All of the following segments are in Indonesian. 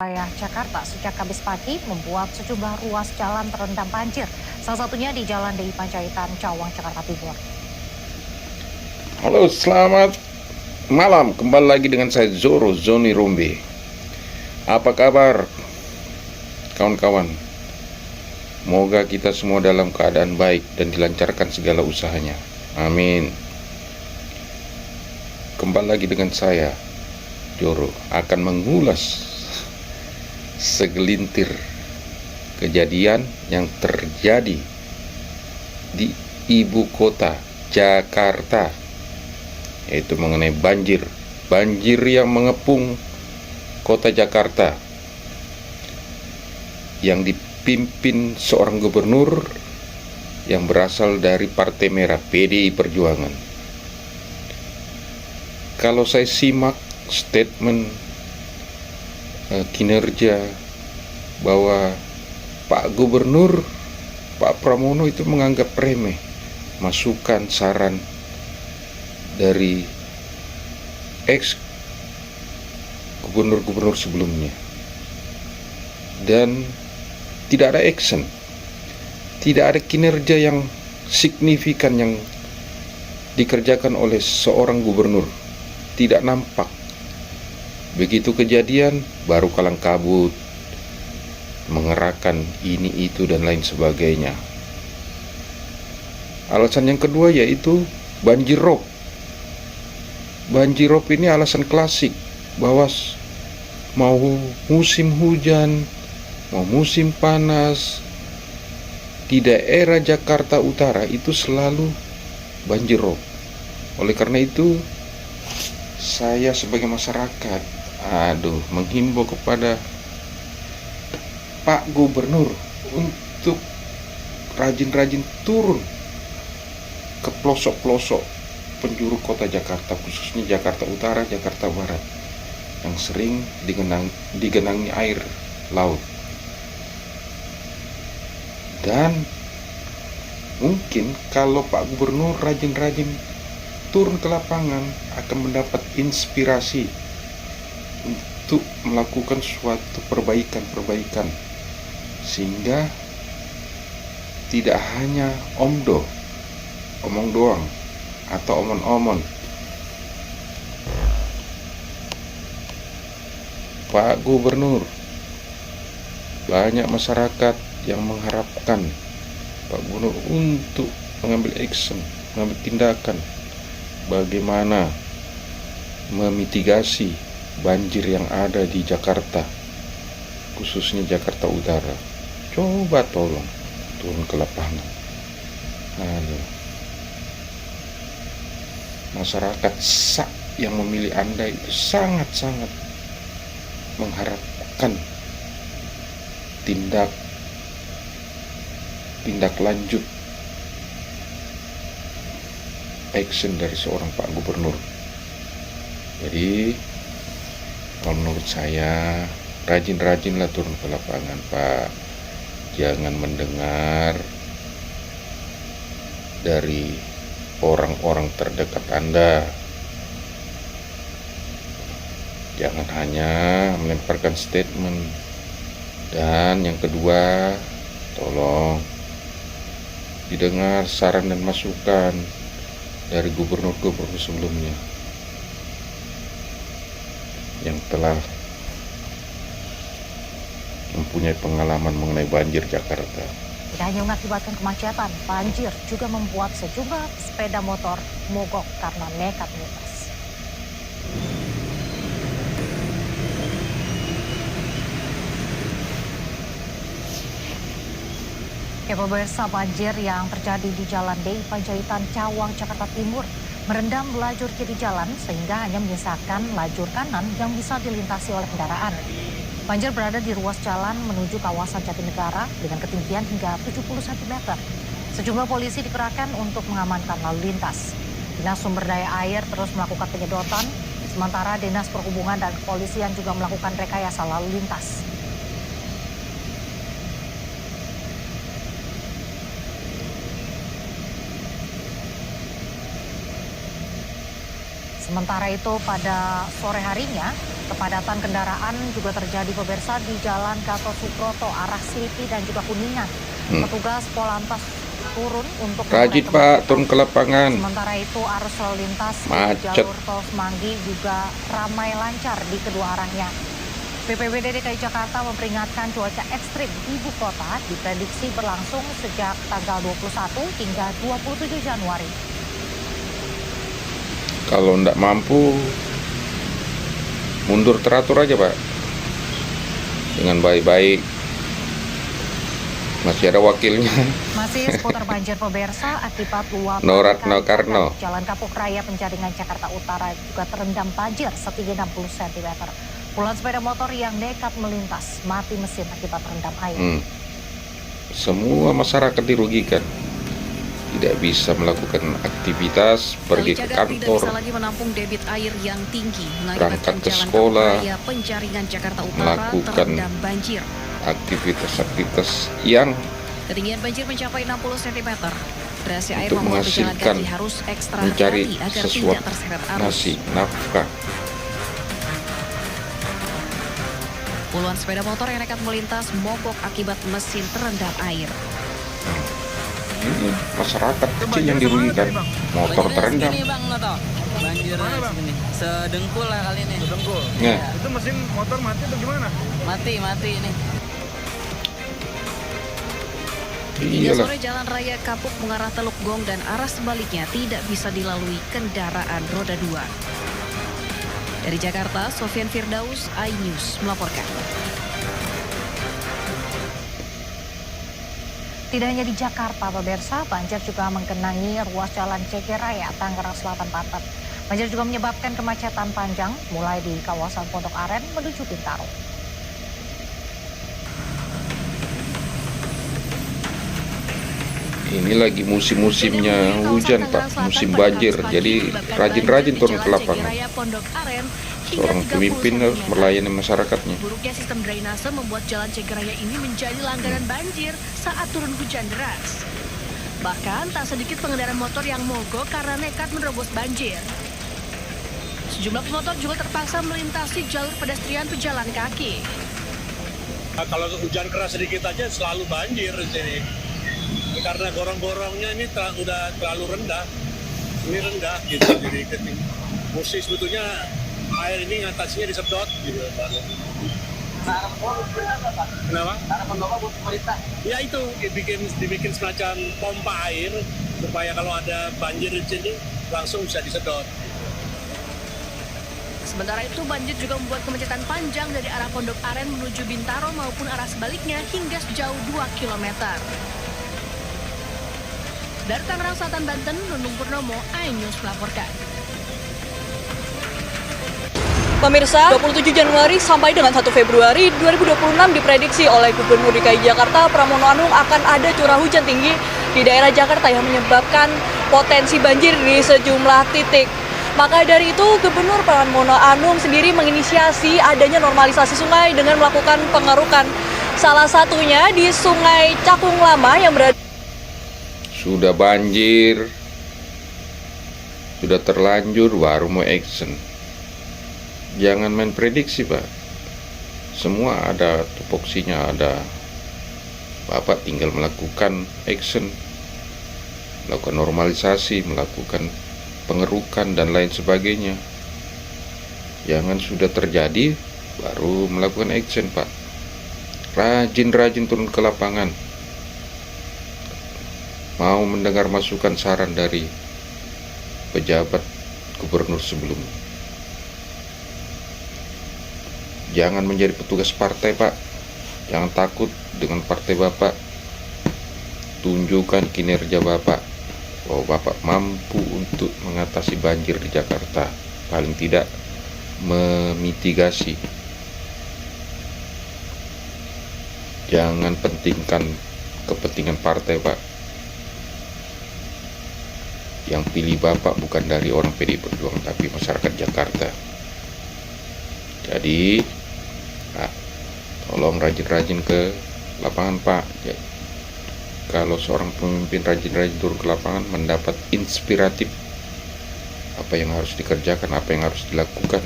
Wilayah Jakarta sejak Kamis pagi membuat sejumlah ruas jalan terendam banjir. Salah satunya di Jalan DI Panjaitan, Cawang, Jakarta Timur. Halo, selamat malam. Kembali lagi dengan saya Zoro Zoni Rombe. Apa kabar kawan-kawan? Moga kita semua dalam keadaan baik dan dilancarkan segala usahanya. Amin. Kembali lagi dengan saya Zoro akan mengulas segelintir kejadian yang terjadi di ibu kota Jakarta, yaitu mengenai banjir yang mengepung kota Jakarta yang dipimpin seorang gubernur yang berasal dari Partai Merah, PDI Perjuangan. Kalau saya simak statement kinerja bahwa Pak Gubernur Pak Pramono itu menganggap remeh masukan saran dari ex gubernur-gubernur sebelumnya, dan tidak ada action, tidak ada kinerja yang signifikan yang dikerjakan oleh seorang gubernur, tidak nampak. Begitu kejadian baru kalang kabut, mengerahkan ini itu dan lain sebagainya. Alasan yang kedua yaitu banjir rob. Banjir rob ini alasan klasik bahwa mau musim hujan, mau musim panas, di daerah Jakarta Utara itu selalu banjir rob. Oleh karena itu, saya sebagai masyarakat menghimbau kepada Pak Gubernur untuk rajin-rajin turun ke pelosok-pelosok penjuru kota Jakarta, khususnya Jakarta Utara, Jakarta Barat, yang sering digenangi air laut. Dan mungkin kalau Pak Gubernur rajin-rajin turun ke lapangan akan mendapat inspirasi untuk melakukan suatu perbaikan, sehingga tidak hanya omong doang atau omon-omon. Pak Gubernur, banyak masyarakat yang mengharapkan Pak Gubernur untuk mengambil action, mengambil tindakan bagaimana memitigasi banjir yang ada di Jakarta, khususnya Jakarta Utara. Coba tolong turun ke lapangan. Masyarakat yang memilih Anda itu sangat-sangat mengharapkan tindak lanjut action dari seorang Pak Gubernur. Jadi kalau menurut saya, rajin-rajinlah turun ke lapangan, Pak. Jangan mendengar dari orang-orang terdekat Anda. Jangan hanya melemparkan statement. Dan yang kedua, tolong didengar saran dan masukan dari gubernur-gubernur sebelumnya yang telah mempunyai pengalaman mengenai banjir Jakarta. Tidak hanya mengakibatkan kemacetan, banjir juga membuat sejumlah sepeda motor mogok karena nekat melintas. Pemirsa, banjir yang terjadi di Jalan DI Panjaitan, Cawang, Jakarta Timur merendam lajur kiri jalan sehingga hanya menyisakan lajur kanan yang bisa dilintasi oleh kendaraan. Banjir berada di ruas jalan menuju kawasan Jatinegara dengan ketinggian hingga 70 cm. Sejumlah polisi dikerahkan untuk mengamankan lalu lintas. Dinas Sumber Daya Air terus melakukan penyedotan, sementara Dinas Perhubungan dan Kepolisian juga melakukan rekayasa lalu lintas. Sementara itu pada sore harinya, Kepadatan kendaraan juga terjadi pemirsa di Jalan Gatot Subroto arah Slipi dan juga Kuningan. Petugas Polantas turun untuk Rajin Pak, turun ke lapangan. Sementara itu arus lalu lintas di Macet. jalur tol Semanggi juga ramai lancar di kedua arahnya. BPBD DKI Jakarta memperingatkan cuaca ekstrim di ibu kota diprediksi berlangsung sejak tanggal 21 hingga 27 Januari. Kalau tidak mampu, mundur teratur aja Pak, dengan baik-baik. Masih ada wakilnya. Masih seputar banjir pemirsa akibat luapan Noratno kali Karno. Padat, Jalan Kapuk Raya Penjaringan Jakarta Utara juga terendam banjir setinggi 60 cm. Puluhan sepeda motor yang nekat melintas mati mesin akibat terendam air. Semua masyarakat dirugikan. Tidak bisa melakukan aktivitas, pergi ke Kalijaga tidak kantor, bisa lagi menampung debit air yang tinggi, berangkat ke Jalan sekolah, Kapuk Raya Penjaringan Jakarta Utara melakukan terendam banjir. aktivitas-aktivitas yang Ketinggian banjir mencapai 60 cm. Derasnya air untuk membuat pejalan menghasilkan, kaki harus ekstra mencari hati agar sesuatu tidak terseret arus. nasi, nafkah. Puluhan sepeda motor yang nekat melintas mogok akibat mesin terendam air. Ini masyarakat kecil yang dirugikan. Motor terendam. Segini bang, Noto. Banjir segini. Sedengkul lah kali ini. Sedengkul. Nah, Itu mesin motor mati atau gimana? Mati ini. Hingga iyalah. sore jalan raya Kapuk mengarah Teluk Gong dan arah sebaliknya tidak bisa dilalui kendaraan roda 2. Dari Jakarta, Sofian Firdaus, iNews melaporkan. Tidak hanya di Jakarta, pemirsa, banjir juga menggenangi ruas jalan CG Raya, Tangerang Selatan, Banten. Banjir juga menyebabkan kemacetan panjang, mulai di kawasan Pondok Aren menuju Bintaro. Ini lagi musim-musimnya hujan Pak, musim banjir. Jadi rajin-rajin turun ke lapangan. Seorang pemimpin harus melayani masyarakatnya. Buruknya sistem drainase membuat jalan Cegeraya ini menjadi langganan banjir saat turun hujan deras. Bahkan tak sedikit pengendara motor yang mogok karena nekat menerobos banjir. Sejumlah pemotor juga terpaksa melintasi jalur pedestrian pejalan kaki. Nah, kalau hujan keras sedikit aja selalu banjir di sini. Karena gorong-gorongnya ini udah terlalu rendah. Ini rendah gitu. Jadi mesti sebetulnya air ini ngatasinya disedot gitu. Kenapa? Ya itu dibikin semacam pompa air supaya kalau ada banjir di sini langsung bisa disedot. Sementara itu banjir juga membuat kemacetan panjang dari arah Pondok Aren menuju Bintaro maupun arah sebaliknya hingga sejauh 2 km. Dari Tangerang Selatan, Banten, Nunung Purnomo, iNews melaporkan. Pemirsa, 27 Januari sampai dengan 1 Februari 2026 diprediksi oleh Gubernur DKI Jakarta Pramono Anung akan ada curah hujan tinggi di daerah Jakarta yang menyebabkan potensi banjir di sejumlah titik. Maka dari itu, Gubernur Pramono Anung sendiri menginisiasi adanya normalisasi sungai dengan melakukan pengerukan. Salah satunya di Sungai Cakung Lama yang berada Sudah banjir, sudah terlanjur, baru mau action. Jangan main prediksi Pak. Semua ada tupoksinya, ada. Bapak tinggal melakukan action, melakukan normalisasi, melakukan pengerukan dan lain sebagainya. Jangan sudah terjadi baru melakukan action Pak. Rajin-rajin turun ke lapangan. Mau mendengar masukan saran dari pejabat gubernur sebelumnya. Jangan menjadi petugas partai Pak. Jangan takut dengan partai Bapak. Tunjukkan kinerja Bapak, bahwa Bapak mampu untuk mengatasi banjir di Jakarta. Paling tidak memitigasi. Jangan pentingkan kepentingan partai Pak. Yang pilih Bapak bukan dari orang PDI Perjuangan, tapi masyarakat Jakarta. Jadi tolong rajin-rajin ke lapangan Pak. Ya, kalau seorang pemimpin rajin-rajin turun ke lapangan, mendapat inspiratif apa yang harus dikerjakan, apa yang harus dilakukan.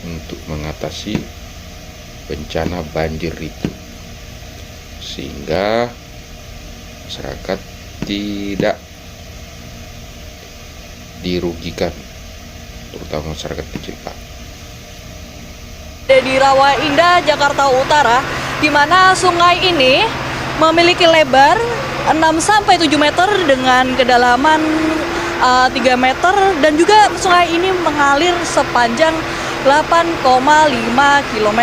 untuk mengatasi bencana banjir itu, sehingga masyarakat tidak dirugikan, terutama masyarakat kecil, Pak. Di Rawa Indah, Jakarta Utara, di mana sungai ini memiliki lebar 6-7 meter dengan kedalaman 3 meter, dan juga sungai ini mengalir sepanjang 8,5 km.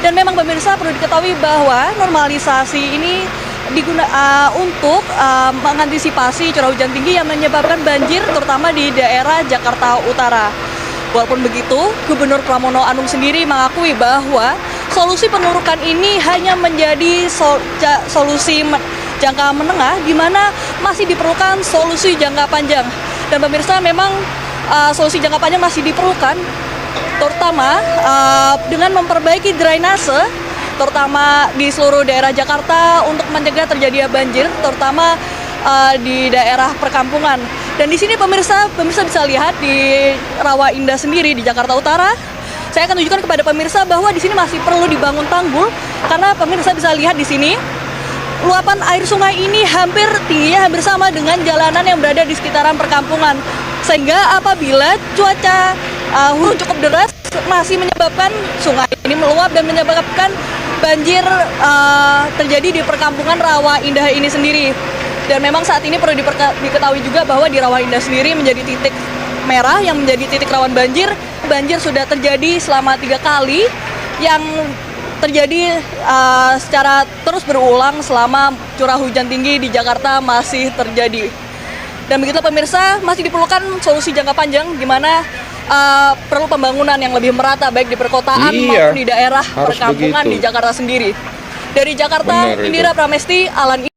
Dan memang pemirsa perlu diketahui bahwa normalisasi ini untuk mengantisipasi curah hujan tinggi yang menyebabkan banjir terutama di daerah Jakarta Utara. Walaupun begitu, Gubernur Pramono Anung sendiri mengakui bahwa solusi penurukan ini hanya menjadi solusi jangka menengah, di mana masih diperlukan solusi jangka panjang. Dan pemirsa, memang solusi jangka panjang masih diperlukan, terutama dengan memperbaiki drainase, terutama di seluruh daerah Jakarta untuk mencegah terjadinya banjir, terutama di daerah perkampungan. Dan di sini pemirsa bisa lihat di Rawa Indah sendiri di Jakarta Utara. Saya akan tunjukkan kepada pemirsa bahwa di sini masih perlu dibangun tanggul, karena pemirsa bisa lihat di sini luapan air sungai ini tingginya hampir sama dengan jalanan yang berada di sekitaran perkampungan. Sehingga apabila cuaca hujan cukup deras masih menyebabkan sungai ini meluap dan menyebabkan banjir terjadi di perkampungan Rawa Indah ini sendiri. Dan memang saat ini perlu diketahui juga bahwa di Rawa Indah sendiri menjadi titik merah yang menjadi titik rawan banjir. Banjir sudah terjadi selama 3 kali yang terjadi secara terus berulang selama curah hujan tinggi di Jakarta masih terjadi. Dan begitulah pemirsa, masih diperlukan solusi jangka panjang, di mana perlu pembangunan yang lebih merata baik di perkotaan maupun di daerah perkampungan di Jakarta sendiri. Dari Jakarta, Indira Pramesti, Alan